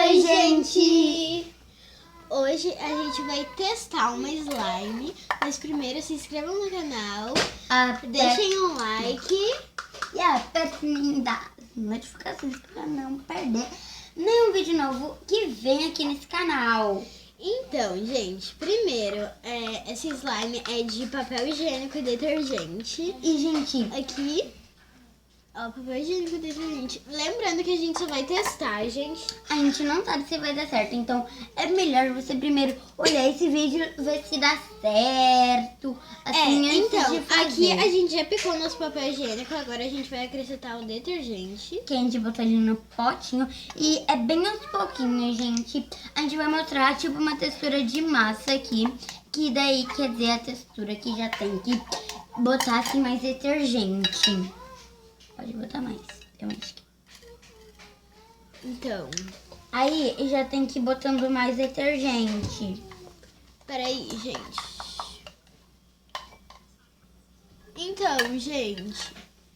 Oi, gente! Hoje a gente vai testar uma slime, mas primeiro se inscrevam no canal, deixem um like e apertem o sininho das notificações para não perder nenhum vídeo novo que vem aqui nesse canal. Então, gente, primeiro, esse slime é de papel higiênico e detergente. E, gente, aqui, ó, papel higiênico e detergente. Lembrando que a gente só vai testar, gente. A gente não sabe se vai dar certo, então é melhor você primeiro olhar esse vídeo, ver se dá certo. Assim, antes então, de fazer. aqui a gente já picou nosso papel higiênico, agora a gente vai acrescentar o detergente. Que a gente botou ali no potinho. E é bem aos pouquinhos, gente. A gente vai mostrar, tipo, uma textura de massa aqui. Que daí quer dizer a textura que já tem que botar, assim, mais detergente. Pode botar mais, eu acho que. Então, aí já tem que ir botando mais detergente. Peraí, gente. Então, gente,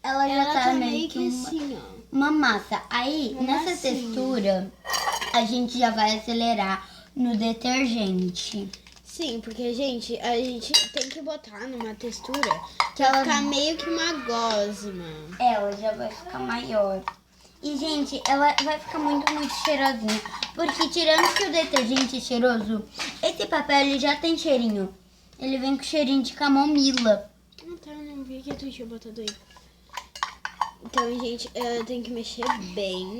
Ela já tá meio que assim, ó. uma massa. Aí, nessa textura, a gente já vai acelerar no detergente. Sim, porque, gente, a gente tem que botar numa textura que ela vai ficar meio que uma gosma. Ela já vai ficar maior. E, gente, ela vai ficar muito cheirosinha. Porque tirando que o detergente é cheiroso, esse papel ele já tem cheirinho. Ele vem com cheirinho de camomila. Ah, tá, não vi que tu tinha botado aí. Então, gente, tem que mexer bem.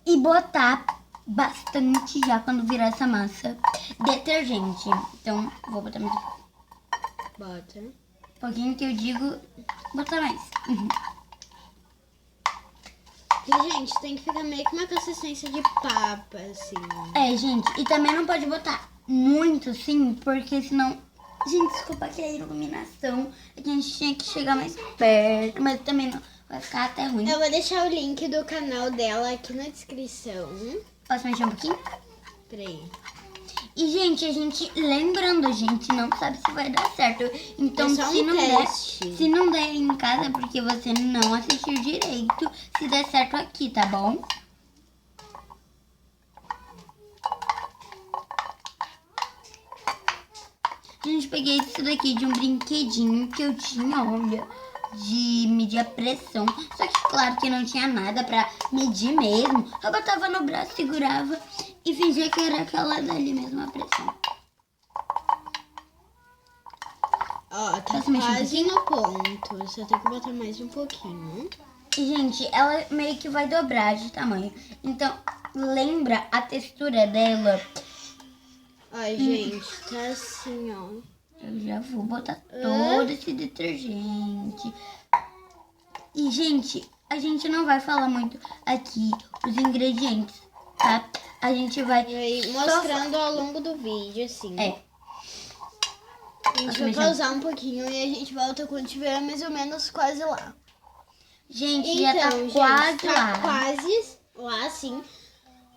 E botar bastante já quando virar essa massa detergente. Então, vou botar mais Bota. um pouquinho que eu digo, botar mais. E, gente, tem que ficar meio que uma consistência de papa, assim. É, gente, e também não pode botar muito, sim, porque senão... Gente, desculpa que a iluminação é que a gente tinha que chegar mais perto, mas também não vai ficar até ruim. Eu vou deixar o link do canal dela aqui na descrição. Posso mexer um pouquinho? Peraí. E, gente, a gente, lembrando, a gente não sabe se vai dar certo. Então, É só se um não teste. der, se não der em casa, é porque você não assistiu direito. Se der certo aqui, tá bom? Gente, peguei isso daqui de um brinquedinho que eu tinha, olha, de medir a pressão. Só que, claro, que não tinha nada pra medir mesmo. Eu botava no braço, segurava e fingia que era aquela dali mesmo, a pressão. Ó, tá Posso mexer um quase no ponto. Só tem que botar mais um pouquinho. E, gente, ela meio que vai dobrar de tamanho. Então, lembra a textura dela? Ai, gente, tá assim, ó. Eu já vou botar todo esse detergente. E, gente, a gente não vai falar muito aqui os ingredientes, tá? A gente vai E aí, mostrando ao longo do vídeo, assim. A gente vai pausar um pouquinho e a gente volta quando tiver mais ou menos quase lá. Gente, já tá gente, quase lá. Tá quase lá, sim.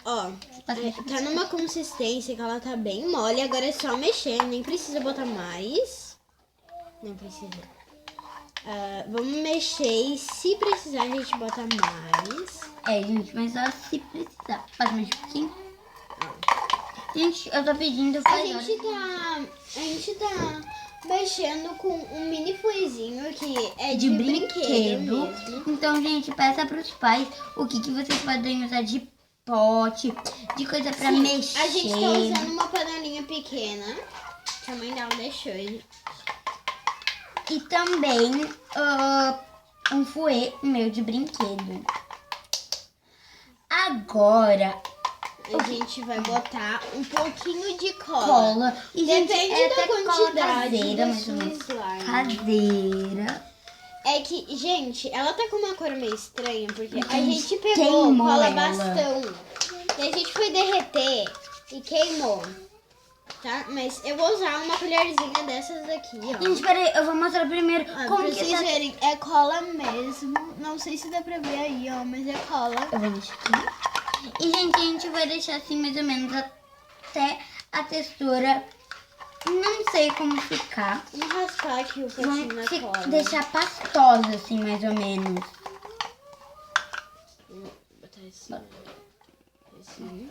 Ó, tá numa consistência que ela tá bem mole. Agora é só mexer, nem precisa botar mais. Não precisa. Vamos mexer e se precisar a gente bota mais. É, gente, mas só se precisar. Pode mexer um pouquinho? Gente, eu tô pedindo A gente tá mexendo com um mini fuizinho que é de brinquedo mesmo. Então, gente, peça pros pais o que vocês podem usar de pote, de coisa pra mexer. A gente tá usando uma panelinha pequena, que a mãe dela deixou. E também um fouet meu de brinquedo. Agora a gente vai botar um pouquinho de cola. E, depende gente, da quantidade caseira, da mais ou sua menos. slime. Caseira. É que, gente, ela tá com uma cor meio estranha, porque a gente gente pegou queimou cola ela. bastão. E a gente foi derreter e queimou. Tá? Mas eu vou usar uma colherzinha dessas daqui, ó. Gente, peraí, eu vou mostrar primeiro como pra que vocês verem, é cola mesmo. Não sei se dá pra ver aí, ó, mas é cola. Eu vou deixar aqui. E, gente, a gente vai deixar assim mais ou menos até a textura. Não sei como ficar. Vamos raspar aqui o potinho na cola. Deixar pastosa, assim, mais ou menos. Vou botar esse assim.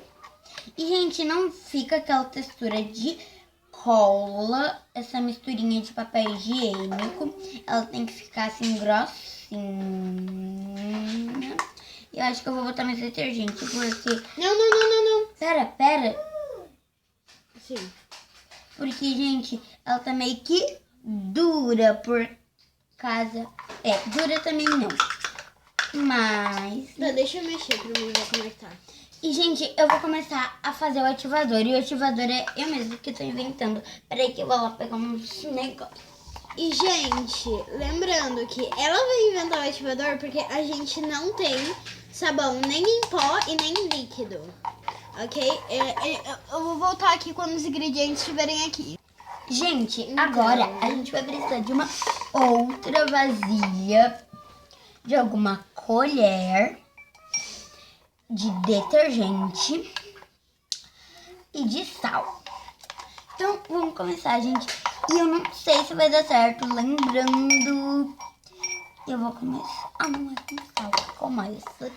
E, gente, não fica aquela textura de cola, essa misturinha de papel higiênico. Ela tem que ficar assim, grossinha. E eu acho que eu vou botar mais detergente, porque... Não. Pera. Sim. Porque, gente, ela tá meio que dura por causa... dura também não. Mas... Tá, deixa eu mexer pra mim ver como é que tá. E, gente, eu vou começar a fazer o ativador. E o ativador é eu mesmo que tô inventando. Peraí que eu vou lá pegar uns negócios. E, gente, lembrando que ela vai inventar o ativador porque a gente não tem sabão nem em pó e nem em líquido. Ok? Eu vou voltar aqui quando os ingredientes estiverem aqui. Gente, Então. agora a gente vai precisar de uma outra vasilha, de alguma colher, de detergente e de sal. Então, vamos começar, gente. E eu não sei se vai dar certo. Lembrando, eu vou começar. Não é com sal, começa.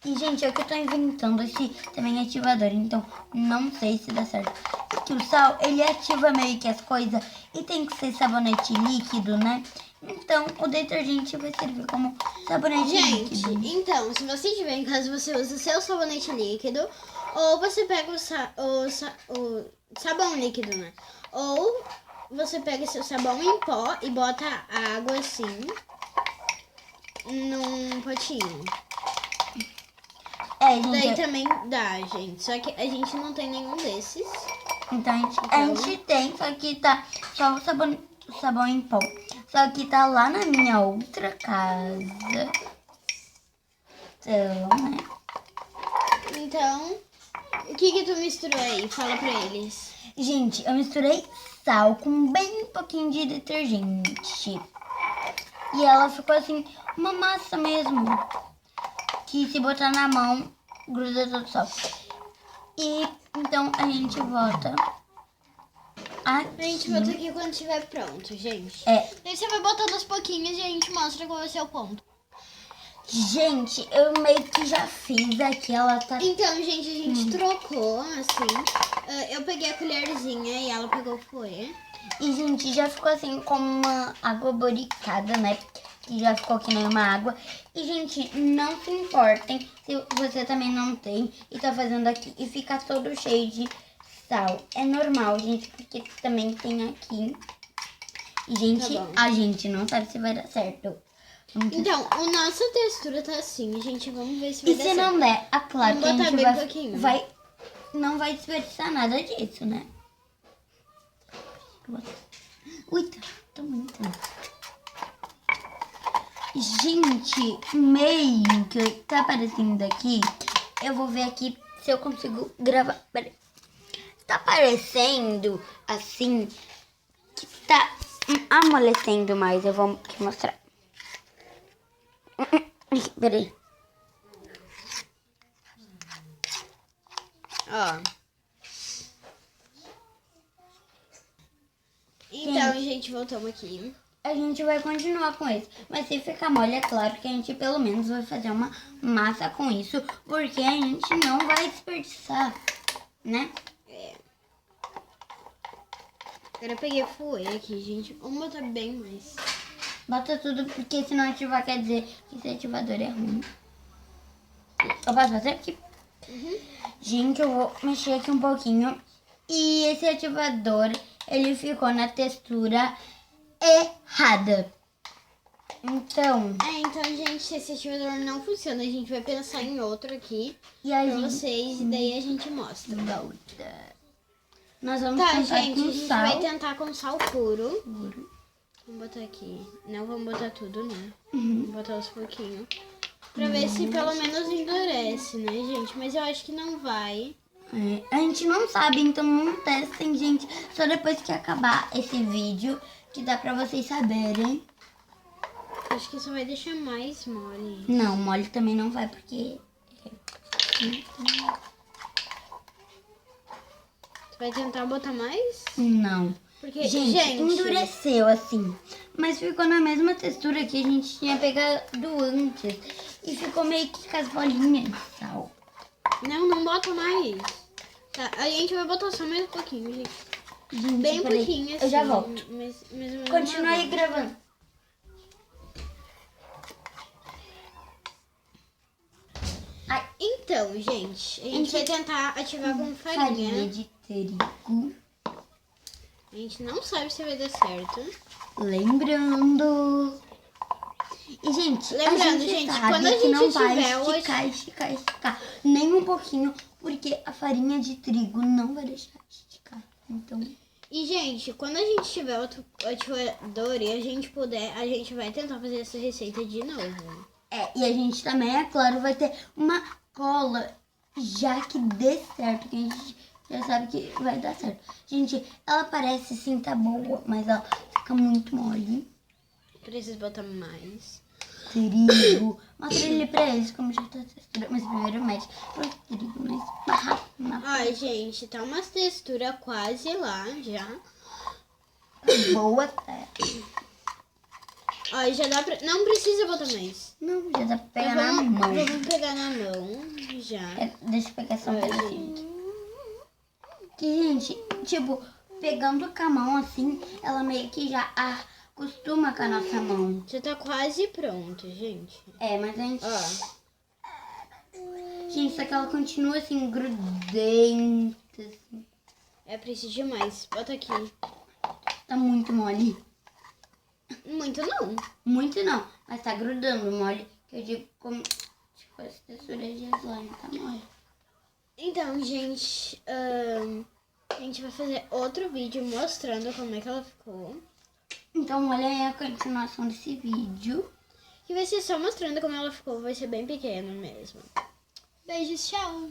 E, gente, é que eu tô inventando esse também ativador, então não sei se dá certo. Porque o sal, ele ativa meio que as coisas e tem que ser sabonete líquido, né? Então, o detergente vai servir como sabonete Gente, líquido. então, se você tiver em casa, você usa seu sabonete líquido ou você pega o sabão líquido, né? Ou você pega seu sabão em pó e bota água assim num potinho. Gente, Daí também dá, gente. Só que a gente não tem nenhum desses. então a gente tem, só que tá só o sabão em pó. Só que tá lá na minha outra casa. Então, né? Então, o que tu misturou aí? Fala pra eles. Gente, eu misturei sal com bem pouquinho de detergente. E ela ficou assim, uma massa mesmo. Que se botar na mão, gruda todo o sal. E então a gente volta aqui. A gente volta aqui quando estiver pronto, gente. Daí você vai botando aos pouquinhos e a gente mostra qual vai ser o ponto. Gente, eu meio que já fiz aqui, ela tá... Então, gente, a gente trocou, assim. Eu peguei a colherzinha e ela pegou o fouet. E, gente, já ficou assim como uma água boricada, né? Que já ficou que nem uma água. E, gente, não se importem se você também não tem e tá fazendo aqui e fica todo cheio de sal. É normal, gente, porque também tem aqui. E, gente, Tá bom. a gente não sabe se vai dar certo. Então, a nossa textura tá assim, gente. Vamos ver se vai E dar se certo. não der, claro Vamos que a botar gente bem pouquinho. não vai desperdiçar nada disso, né? Ui, tá muito. Gente, meio que tá aparecendo aqui. Eu vou ver aqui se eu consigo gravar. Peraí. Tá aparecendo assim que tá amolecendo mais. Eu vou te mostrar. Peraí. Ó. Então, gente, voltamos aqui. A gente vai continuar com isso. Mas se ficar mole, é claro que a gente pelo menos vai fazer uma massa com isso. Porque a gente não vai desperdiçar, né? Agora eu peguei fouet aqui, gente. Vamos botar bem mais. Bota tudo, porque se não ativar quer dizer que esse ativador é ruim. Eu posso fazer aqui? Gente, eu vou mexer aqui um pouquinho. E esse ativador, ele ficou na textura errada. Então, Então, gente, se esse ativador não funciona, a gente vai pensar em outro aqui e a pra gente vocês e daí a gente mostra. volta. Nós vamos Tá, tentar gente, com a gente sal. vai tentar com sal puro. Vamos botar aqui. Não vamos botar tudo, né? Vamos botar aos pouquinhos. Pra ver se pelo menos endurece, né, gente? Mas eu acho que não vai. A gente não sabe, então não testem, gente. Só depois que acabar esse vídeo, que dá pra vocês saberem. Acho que isso vai deixar mais mole. Não, mole também não vai, porque... Você vai tentar botar mais? Não. Porque, Gente, endureceu assim. Mas ficou na mesma textura que a gente tinha pegado antes. E ficou meio que com as bolinhas de sal. Não bota mais. Tá, a gente vai botar só mais um pouquinho, gente. Gente, Bem peraí, pouquinho, assim. eu já volto. Mas Continua aí gravando. Então, gente, a gente vai tentar ativar com Farinha farinha. de trigo. A gente não sabe se vai dar certo. Lembrando. E, gente, Lembrando, a gente gente, sabe quando a que gente não vai tiver o esticar nem um pouquinho, porque a farinha de trigo não vai deixar esticar. Então, E, gente, quando a gente tiver outro ativador e a gente puder, a gente vai tentar fazer essa receita de novo. e a gente também, é claro, vai ter uma cola, já que dê certo, que a gente já sabe que vai dar certo. Gente, ela parece sim tá boa, mas ela fica muito mole. Preciso botar mais. Trigo. Mostra ele pra eles como já tá a textura. Mas primeiro mete pro trigo mais barraco. Ai, gente, tá uma textura quase lá já. Boa até. Ai, já dá pra... Não precisa botar mais. Não, já dá pra pegar na mão. Vamos pegar na mão, já. Deixa eu pegar só um Ai, pedacinho aqui. Que, gente, tipo, pegando com a mão assim, ela meio que já acostuma com a nossa mão. Já tá quase pronto, gente. Mas a gente... Ó, Gente, só que ela continua assim, grudenta, assim. preciso de mais. Bota aqui. Tá muito mole. Muito não. Muito não, mas tá grudando mole. Que eu digo como, tipo, as texturas de slime tá mole. Então, gente, a gente vai fazer outro vídeo mostrando como é que ela ficou. Então, olha aí a continuação desse vídeo. Que vai ser só mostrando como ela ficou. Vai ser bem pequeno mesmo. Beijos, tchau!